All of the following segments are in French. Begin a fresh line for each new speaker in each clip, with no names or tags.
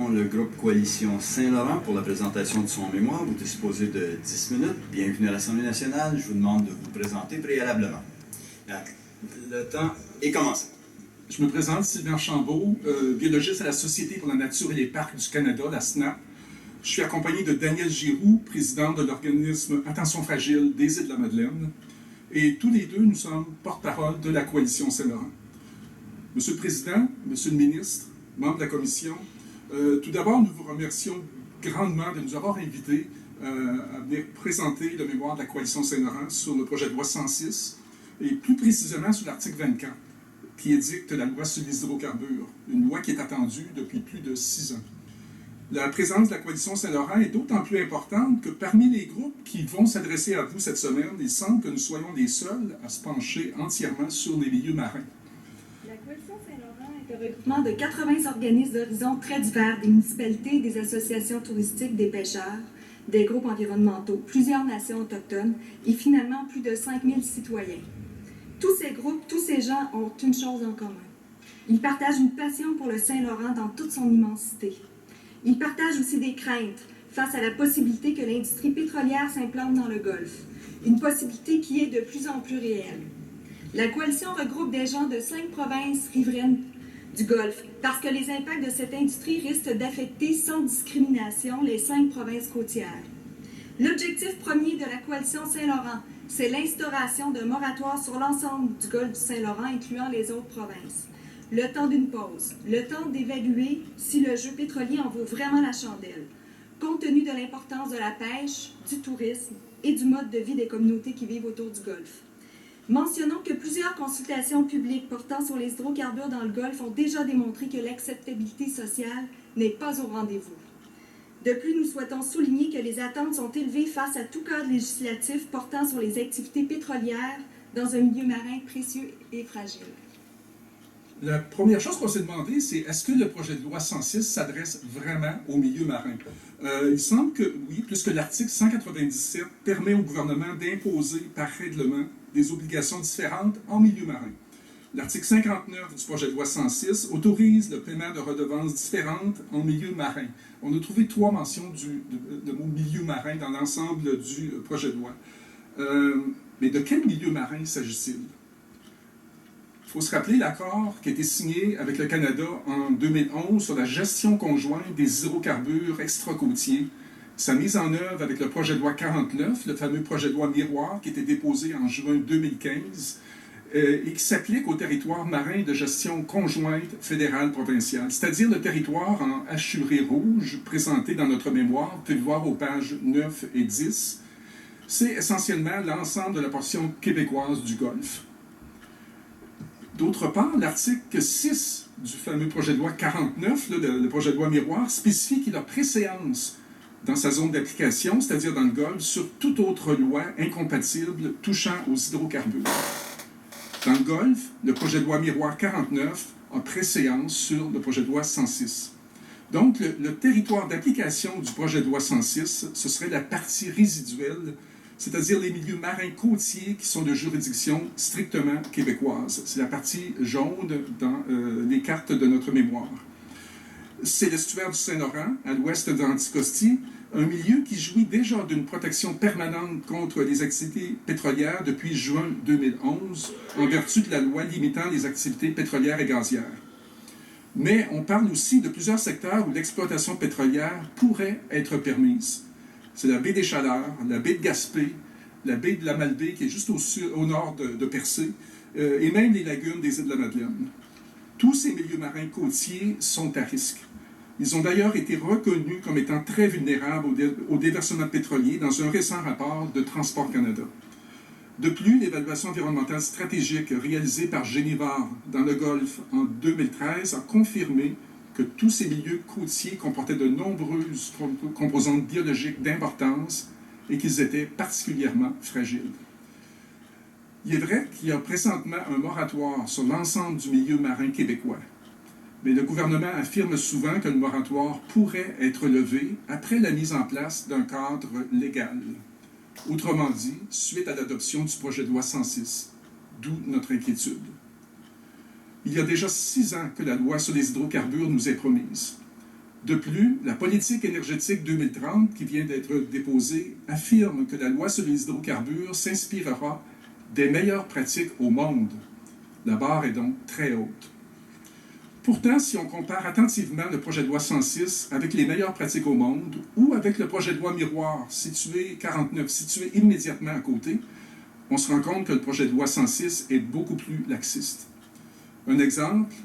l'invitation le groupe Coalition Saint-Laurent pour la présentation de son mémoire. Vous êtes disposé de 10 minutes. Bienvenue à l'Assemblée nationale. Je vous demande de vous présenter préalablement. Le temps est commencé.
Je me présente, Sylvain Chambaud, biologiste à la Société pour la nature et les parcs du Canada, la SNAP. Je suis accompagné de Daniel Giroux, président de l'organisme Attention Fragile des Îles-de-la-Madeleine. Et tous les deux, nous sommes porte-parole de la Coalition Saint-Laurent. Monsieur le Président, Monsieur le Ministre, membres de la Commission, tout d'abord, nous vous remercions grandement de nous avoir invités à venir présenter le mémoire de la Coalition Saint-Laurent sur le projet de loi 106, et plus précisément sur l'article 24, qui édicte la loi sur les hydrocarbures, une loi qui est attendue depuis plus de 6 ans. La présence de la Coalition Saint-Laurent est d'autant plus importante que parmi les groupes qui vont s'adresser à vous cette semaine, il semble que nous soyons les seuls à se pencher entièrement sur les milieux marins.
La Coalition Saint-Laurent est un regroupement de 80 organismes d'horizons très divers, des municipalités, des associations touristiques, des pêcheurs, des groupes environnementaux, plusieurs nations autochtones et finalement plus de 5000 citoyens. Tous ces groupes, tous ces gens ont une chose en commun. Ils partagent une passion pour le Saint-Laurent dans toute son immensité. Ils partagent aussi des craintes face à la possibilité que l'industrie pétrolière s'implante dans le Golfe, une possibilité qui est de plus en plus réelle. La coalition regroupe des gens de 5 provinces riveraines du Golfe, parce que les impacts de cette industrie risquent d'affecter sans discrimination les 5 provinces côtières. L'objectif premier de la coalition Saint-Laurent, c'est l'instauration d'un moratoire sur l'ensemble du Golfe du Saint-Laurent, incluant les autres provinces. Le temps d'une pause, le temps d'évaluer si le jeu pétrolier en vaut vraiment la chandelle, compte tenu de l'importance de la pêche, du tourisme et du mode de vie des communautés qui vivent autour du Golfe. Mentionnons que plusieurs consultations publiques portant sur les hydrocarbures dans le Golfe ont déjà démontré que l'acceptabilité sociale n'est pas au rendez-vous. De plus, nous souhaitons souligner que les attentes sont élevées face à tout cadre législatif portant sur les activités pétrolières dans un milieu marin précieux et fragile.
La première chose qu'on s'est demandé, c'est est-ce que le projet de loi 106 s'adresse vraiment au milieu marin? Il semble que oui, puisque l'article 197 permet au gouvernement d'imposer par règlement des obligations différentes en milieu marin. L'article 59 du projet de loi 106 autorise le paiement de redevances différentes en milieu marin. On a trouvé 3 mentions de mot milieu marin dans l'ensemble du projet de loi. Mais de quel milieu marin s'agit-il? Il faut se rappeler l'accord qui a été signé avec le Canada en 2011 sur la gestion conjointe des hydrocarbures extra-côtiers. Sa mise en œuvre avec le projet de loi 49, le fameux projet de loi miroir qui a été déposé en juin 2015 et qui s'applique au territoire marin de gestion conjointe fédérale-provinciale, c'est-à-dire le territoire en hachuré rouge présenté dans notre mémoire, vous pouvez le voir aux pages 9 et 10. C'est essentiellement l'ensemble de la portion québécoise du Golfe. D'autre part, l'article 6 du fameux projet de loi 49, le projet de loi miroir, spécifie qu'il a préséance dans sa zone d'application, c'est-à-dire dans le Golfe, sur toute autre loi incompatible touchant aux hydrocarbures. Dans le Golfe, le projet de loi miroir 49 a préséance sur le projet de loi 106. Donc, le territoire d'application du projet de loi 106, ce serait la partie résiduelle, c'est-à-dire les milieux marins côtiers qui sont de juridiction strictement québécoise. C'est la partie jaune dans les cartes de notre mémoire. C'est l'estuaire du Saint-Laurent, à l'ouest d'Anticosti, un milieu qui jouit déjà d'une protection permanente contre les activités pétrolières depuis juin 2011, en vertu de la loi limitant les activités pétrolières et gazières. Mais on parle aussi de plusieurs secteurs où l'exploitation pétrolière pourrait être permise. C'est la baie des Chaleurs, la baie de Gaspé, la baie de la Malbaie qui est juste au nord de Percé, et même les lagunes des Îles-de-la-Madeleine. Tous ces milieux marins côtiers sont à risque. Ils ont d'ailleurs été reconnus comme étant très vulnérables au déversement pétrolier dans un récent rapport de Transport Canada. De plus, l'évaluation environnementale stratégique réalisée par Génivard dans le Golfe en 2013 a confirmé que tous ces milieux côtiers comportaient de nombreuses composantes biologiques d'importance et qu'ils étaient particulièrement fragiles. Il est vrai qu'il y a présentement un moratoire sur l'ensemble du milieu marin québécois, mais le gouvernement affirme souvent que le moratoire pourrait être levé après la mise en place d'un cadre légal. Autrement dit, suite à l'adoption du projet de loi 106, d'où notre inquiétude. Il y a déjà 6 ans que la loi sur les hydrocarbures nous est promise. De plus, la politique énergétique 2030 qui vient d'être déposée affirme que la loi sur les hydrocarbures s'inspirera des meilleures pratiques au monde. La barre est donc très haute. Pourtant, si on compare attentivement le projet de loi 106 avec les meilleures pratiques au monde ou avec le projet de loi miroir 49 situé immédiatement à côté, on se rend compte que le projet de loi 106 est beaucoup plus laxiste. Un exemple,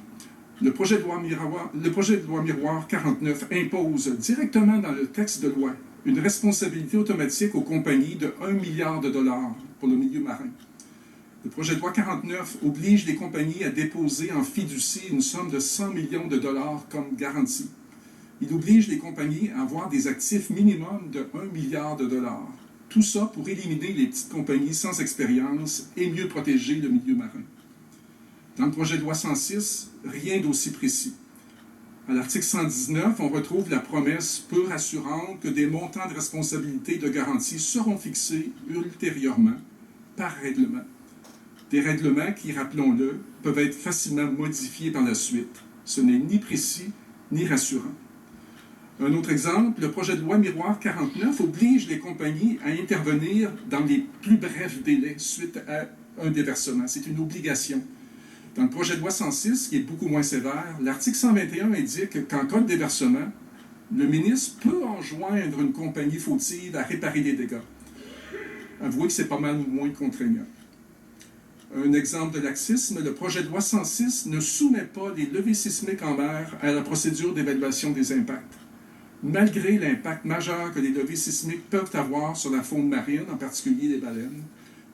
le projet de loi miroir 49 impose directement dans le texte de loi une responsabilité automatique aux compagnies de 1 milliard de dollars pour le milieu marin. Le projet de loi 49 oblige les compagnies à déposer en fiducie une somme de 100 millions de dollars comme garantie. Il oblige les compagnies à avoir des actifs minimum de 1 milliard de dollars. Tout ça pour éliminer les petites compagnies sans expérience et mieux protéger le milieu marin. Dans le projet de loi 106, rien d'aussi précis. À l'article 119, on retrouve la promesse peu rassurante que des montants de responsabilité et de garantie seront fixés ultérieurement par règlement. Des règlements qui, rappelons-le, peuvent être facilement modifiés par la suite. Ce n'est ni précis ni rassurant. Un autre exemple, le projet de loi miroir 49 oblige les compagnies à intervenir dans les plus brefs délais suite à un déversement. C'est une obligation. Dans le projet de loi 106, qui est beaucoup moins sévère, l'article 121 indique qu'en cas de déversement, le ministre peut enjoindre une compagnie fautive à réparer les dégâts. Avouez que c'est pas mal moins contraignant. Un exemple de laxisme, le projet de loi 106 ne soumet pas les levées sismiques en mer à la procédure d'évaluation des impacts. Malgré l'impact majeur que les levées sismiques peuvent avoir sur la faune marine, en particulier les baleines,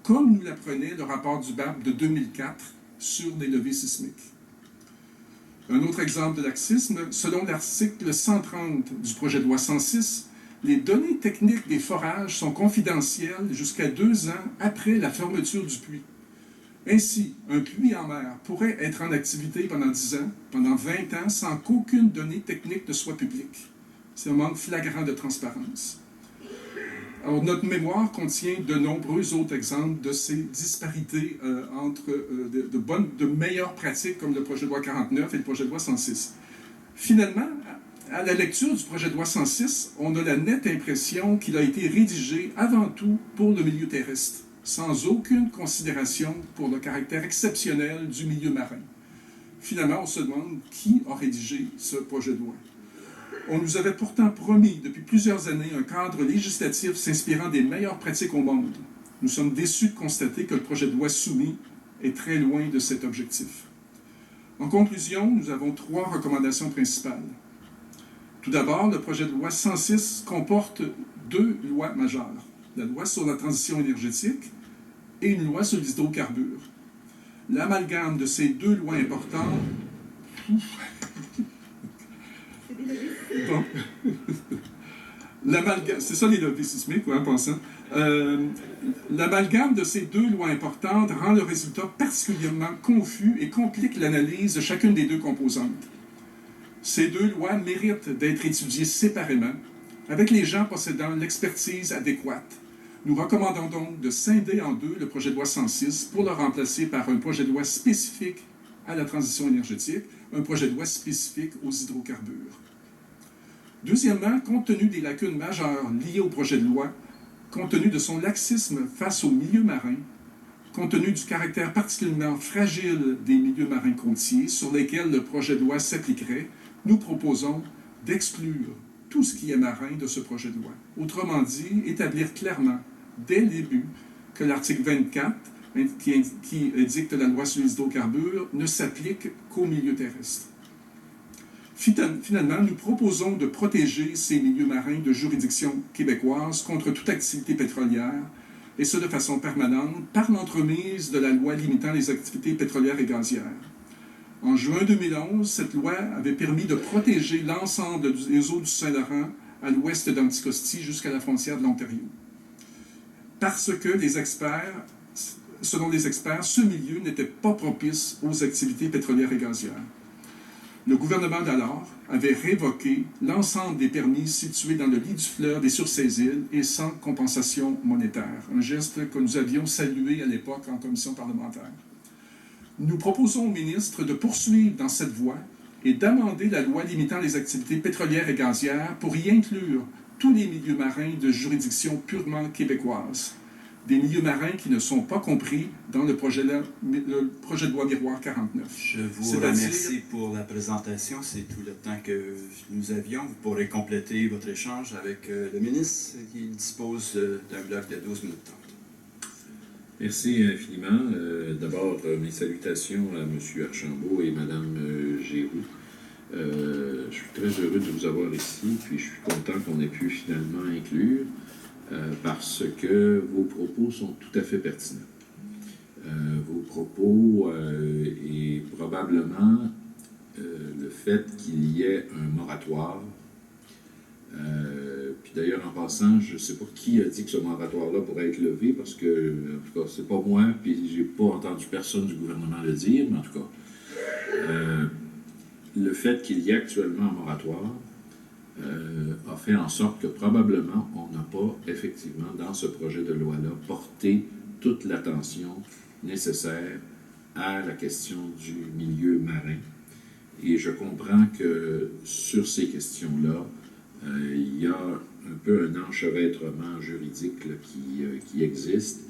comme nous l'apprenait le rapport du BAP de 2004 sur les levées sismiques. Un autre exemple de laxisme, selon l'article 130 du projet de loi 106, les données techniques des forages sont confidentielles jusqu'à 2 ans après la fermeture du puits. Ainsi, un puits en mer pourrait être en activité pendant 10 ans, pendant 20 ans, sans qu'aucune donnée technique ne soit publique. C'est un manque flagrant de transparence. Alors, notre mémoire contient de nombreux autres exemples de ces disparités entre de meilleures pratiques comme le projet de loi 49 et le projet de loi 106. Finalement, à la lecture du projet de loi 106, on a la nette impression qu'il a été rédigé avant tout pour le milieu terrestre, sans aucune considération pour le caractère exceptionnel du milieu marin. Finalement, on se demande qui a rédigé ce projet de loi. On nous avait pourtant promis depuis plusieurs années un cadre législatif s'inspirant des meilleures pratiques au monde. Nous sommes déçus de constater que le projet de loi soumis est très loin de cet objectif. En conclusion, nous avons 3 recommandations principales. Tout d'abord, le projet de loi 106 comporte 2 lois majeures, la loi sur la transition énergétique et une loi sur les hydrocarbures. L'amalgame de ces 2 lois importantes... Bon. C'est ça les levées sismiques, en pensant. L'amalgame de ces 2 lois importantes rend le résultat particulièrement confus et complique l'analyse de chacune des 2 composantes. Ces 2 lois méritent d'être étudiées séparément, avec les gens possédant l'expertise adéquate. Nous recommandons donc de scinder en 2 le projet de loi 106 pour le remplacer par un projet de loi spécifique à la transition énergétique, un projet de loi spécifique aux hydrocarbures. Deuxièmement, compte tenu des lacunes majeures liées au projet de loi, compte tenu de son laxisme face au milieu marin, compte tenu du caractère particulièrement fragile des milieux marins côtiers sur lesquels le projet de loi s'appliquerait, nous proposons d'exclure tout ce qui est marin de ce projet de loi. Autrement dit, établir clairement, dès le début, que l'article 24, qui dicte la loi sur les hydrocarbures, ne s'applique qu'aux milieux terrestres. Finalement, nous proposons de protéger ces milieux marins de juridiction québécoise contre toute activité pétrolière, et ce de façon permanente, par l'entremise de la loi limitant les activités pétrolières et gazières. En juin 2011, cette loi avait permis de protéger l'ensemble des eaux du Saint-Laurent à l'ouest d'Anticosti jusqu'à la frontière de l'Ontario. Parce que selon les experts, ce milieu n'était pas propice aux activités pétrolières et gazières. Le gouvernement d'alors avait révoqué l'ensemble des permis situés dans le lit du fleuve et sur ces îles et sans compensation monétaire, un geste que nous avions salué à l'époque en commission parlementaire. Nous proposons au ministre de poursuivre dans cette voie et d'amender la loi limitant les activités pétrolières et gazières pour y inclure tous les milieux marins de juridiction purement québécoise. Des milieux marins qui ne sont pas compris dans le projet de loi Miroir 49.
Je vous remercie pour la présentation. C'est tout le temps que nous avions. Vous pourrez compléter votre échange avec le ministre qui dispose d'un bloc de 12 minutes 30.
Merci infiniment. D'abord, mes salutations à M. Archambault et Mme Giroux. Je suis très heureux de vous avoir ici, puis je suis content qu'on ait pu finalement inclure parce que vos propos sont tout à fait pertinents. Vos propos et probablement le fait qu'il y ait un moratoire. Puis d'ailleurs, en passant, je ne sais pas qui a dit que ce moratoire-là pourrait être levé, parce que, en tout cas, c'est pas moi, puis j'ai pas entendu personne du gouvernement le dire, mais en tout cas, le fait qu'il y ait actuellement un moratoire a fait en sorte que probablement on n'a pas effectivement dans ce projet de loi-là porté toute l'attention nécessaire à la question du milieu marin. Et je comprends que sur ces questions-là, il y a un peu un enchevêtrement juridique là, qui existe.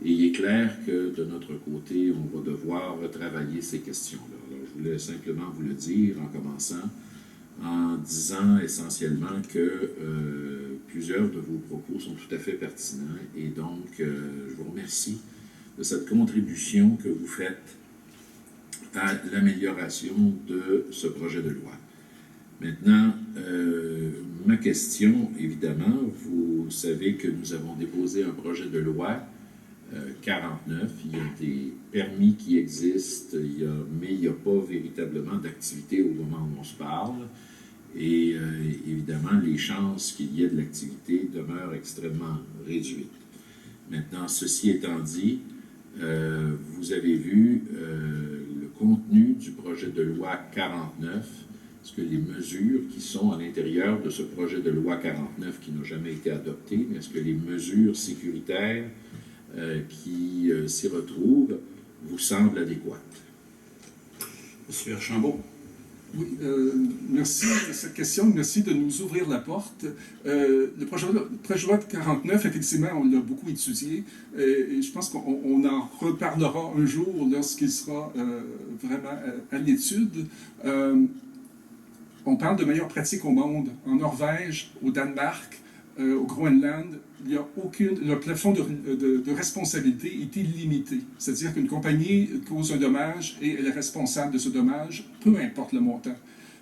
Et il est clair que de notre côté, on va devoir retravailler ces questions-là. Alors, je voulais simplement vous le dire en commençant, en disant essentiellement que plusieurs de vos propos sont tout à fait pertinents. Et donc, je vous remercie de cette contribution que vous faites à l'amélioration de ce projet de loi. Maintenant, ma question, évidemment, vous savez que nous avons déposé un projet de loi 49, il y a des permis qui existent, mais il n'y a pas véritablement d'activité au moment où on se parle. Et évidemment, les chances qu'il y ait de l'activité demeurent extrêmement réduites. Maintenant, ceci étant dit, vous avez vu le contenu du projet de loi 49. Est-ce que les mesures qui sont à l'intérieur de ce projet de loi 49 qui n'a jamais été adopté, mais est-ce que les mesures sécuritaires qui s'y retrouvent vous semblent adéquates?
Monsieur Archambault.
Oui, merci de cette question. Merci de nous ouvrir la porte. Le projet de loi 49, effectivement, on l'a beaucoup étudié et je pense qu'on en reparlera un jour lorsqu'il sera vraiment à l'étude. On parle de meilleures pratiques au monde. En Norvège, au Danemark, au Groenland, le plafond de responsabilité est illimité. C'est-à-dire qu'une compagnie cause un dommage et elle est responsable de ce dommage, peu importe le montant.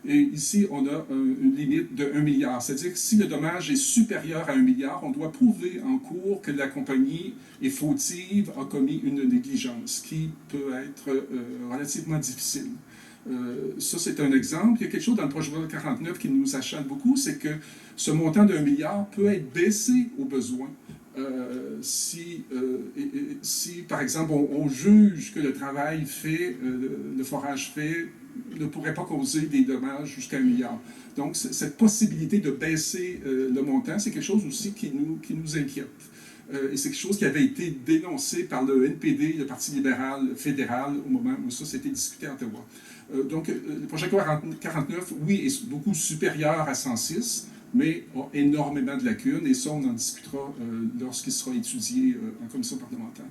Et ici, on a une limite de 1 milliard. C'est-à-dire que si le dommage est supérieur à 1 milliard, on doit prouver en cours que la compagnie est fautive, a commis une négligence, ce qui peut être relativement difficile. Ça, c'est un exemple. Il y a quelque chose dans le projet de loi 49 qui nous achète beaucoup, c'est que ce montant de 1 milliard peut être baissé au besoin. Si, par exemple, on juge que le travail fait, le forage fait, ne pourrait pas causer des dommages jusqu'à 1 milliard. Donc, cette possibilité de baisser le montant, c'est quelque chose aussi qui nous inquiète. Et c'est quelque chose qui avait été dénoncé par le NPD, le Parti libéral fédéral, au moment où ça s'était discuté à Ottawa. Donc, le projet 49, oui, est beaucoup supérieur à 106, mais a énormément de lacunes, et ça, on en discutera lorsqu'il sera étudié en commission parlementaire.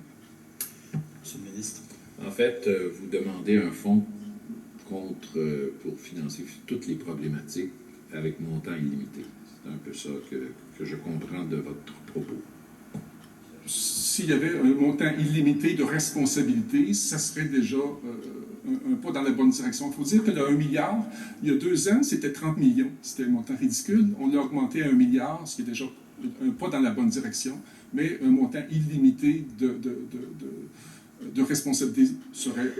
Monsieur le ministre.
En fait, vous demandez un fonds pour financer toutes les problématiques avec montant illimité. C'est un peu ça que je comprends de votre propos.
S'il y avait un montant illimité de responsabilité, ça serait déjà un pas dans la bonne direction. Il faut dire que le 1 milliard, il y a 2 ans, c'était 30 millions. C'était un montant ridicule. On l'a augmenté à 1 milliard, ce qui est déjà un pas dans la bonne direction, mais un montant illimité de responsabilité serait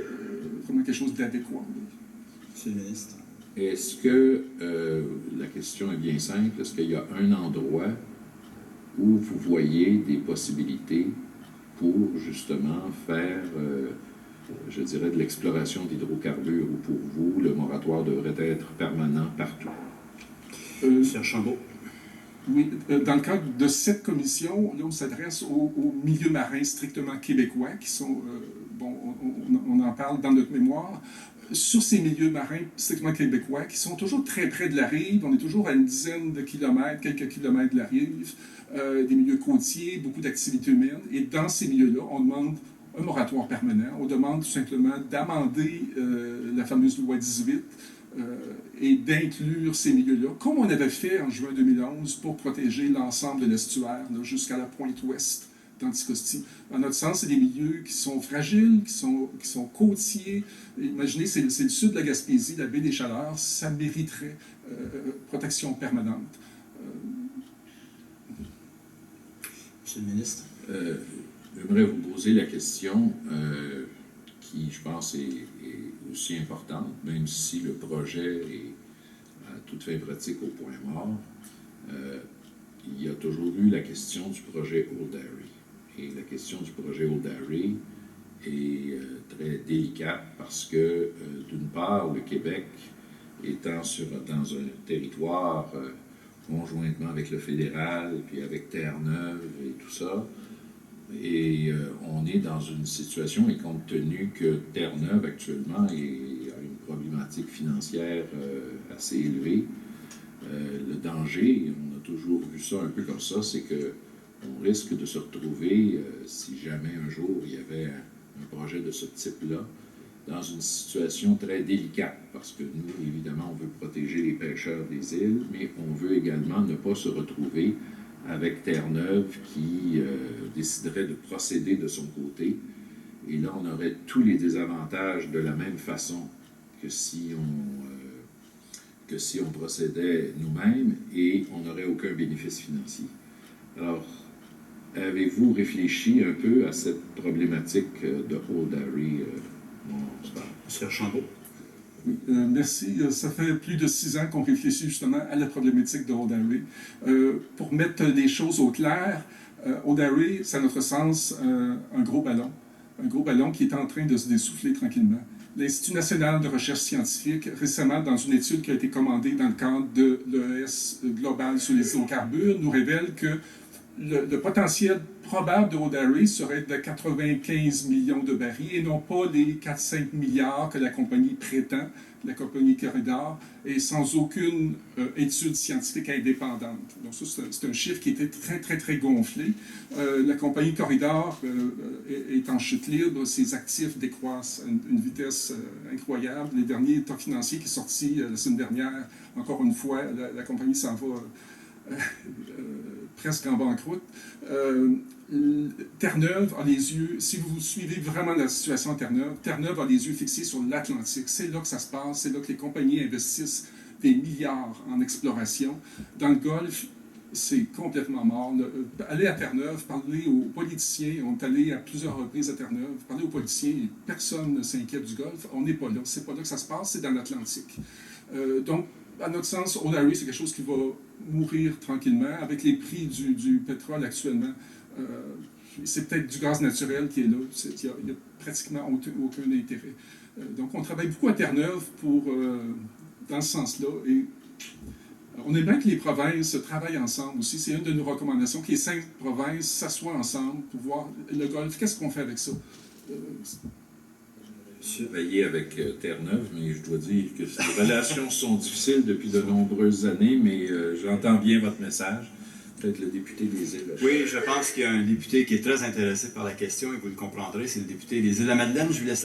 vraiment quelque chose d'adéquat.
Monsieur le ministre.
Est-ce que, la question est bien simple, est-ce qu'il y a un endroit où vous voyez des possibilités pour justement faire, je dirais, de l'exploration d'hydrocarbures, ou pour vous, le moratoire devrait être permanent partout?
Monsieur Archambault.
Oui, dans le cadre de cette commission, là, on s'adresse aux milieux marins strictement québécois, qui sont, on en parle dans notre mémoire. sur ces milieux marins strictement québécois, qui sont toujours très près de la rive. On est toujours à une dizaine de kilomètres, quelques kilomètres de la rive, des milieux côtiers, beaucoup d'activités humaines. Et dans ces milieux-là, on demande un moratoire permanent. On demande tout simplement d'amender la fameuse loi 18 et d'inclure ces milieux-là, comme on avait fait en juin 2011 pour protéger l'ensemble de l'estuaire jusqu'à la pointe ouest d'Anticosti. À notre sens, c'est des milieux qui sont fragiles, qui sont côtiers. Imaginez, c'est le sud de la Gaspésie, la baie des Chaleurs, ça mériterait protection permanente.
Monsieur le ministre.
J'aimerais vous poser la question qui, je pense, est aussi importante, même si le projet est à toute fin pratique au point mort. Il y a toujours eu la question du projet Old Harry. Et la question du projet Old Harry est très délicate parce que, d'une part, le Québec étant dans un territoire conjointement avec le fédéral, puis avec Terre-Neuve et tout ça, et on est dans une situation, et compte tenu que Terre-Neuve actuellement a une problématique financière assez élevée, le danger, on a toujours vu ça un peu comme ça, c'est que on risque de se retrouver, si jamais un jour il y avait un projet de ce type-là, dans une situation très délicate, parce que nous, évidemment, on veut protéger les pêcheurs des îles, mais on veut également ne pas se retrouver avec Terre-Neuve qui déciderait de procéder de son côté. Et là, on aurait tous les désavantages de la même façon que si on procédait nous-mêmes, et on n'aurait aucun bénéfice financier. Alors, avez-vous réfléchi un peu à cette problématique de Old Harry,
Monsieur Archambault.
Merci. Ça fait plus de 6 ans qu'on réfléchit justement à la problématique de Old Harry. Pour mettre les choses au clair, Old Harry, c'est à notre sens un gros ballon qui est en train de se dessouffler tranquillement. L'Institut national de recherche scientifique, récemment, dans une étude qui a été commandée dans le cadre de l'ES global sur les hydrocarbures, nous révèle que le potentiel probable de Old Harry serait de 95 millions de barils et non pas les 4-5 milliards que la compagnie prétend, la compagnie Corridor, et sans aucune étude scientifique indépendante. Donc ça, c'est un chiffre qui était très, très, très gonflé. La compagnie Corridor est en chute libre, ses actifs décroissent à une vitesse incroyable. Les derniers états financiers qui sont sortis la semaine dernière, encore une fois, la compagnie s'en va presque en banqueroute. Terre-Neuve a les yeux, si vous suivez vraiment la situation à Terre-Neuve, Terre-Neuve a les yeux fixés sur l'Atlantique. C'est là que ça se passe, c'est là que les compagnies investissent des milliards en exploration. Dans le Golfe, c'est complètement mort. Allez à Terre-Neuve, parlez aux politiciens, on est allé à plusieurs reprises à Terre-Neuve, parlez aux politiciens, et personne ne s'inquiète du Golfe. On n'est pas là, c'est pas là que ça se passe, c'est dans l'Atlantique. Donc, à notre sens, Old Harry, c'est quelque chose qui va mourir tranquillement avec les prix du pétrole actuellement. C'est peut-être du gaz naturel qui est là. Il n'y a pratiquement aucun intérêt. Donc, on travaille beaucoup à Terre-Neuve dans ce sens-là. Et on aimerait que les provinces travaillent ensemble aussi. C'est une de nos recommandations, que les 5 provinces s'assoient ensemble pour voir le Golfe. Qu'est-ce qu'on fait avec ça?
Surveiller avec Terre-Neuve, mais je dois dire que les relations sont difficiles depuis de nombreuses années, mais j'entends bien votre message. Peut-être le député des îles.
Oui, je pense qu'il y a un député qui est très intéressé par la question, et vous le comprendrez, c'est le député des Îles-de-la-Madeleine. Je vous laisse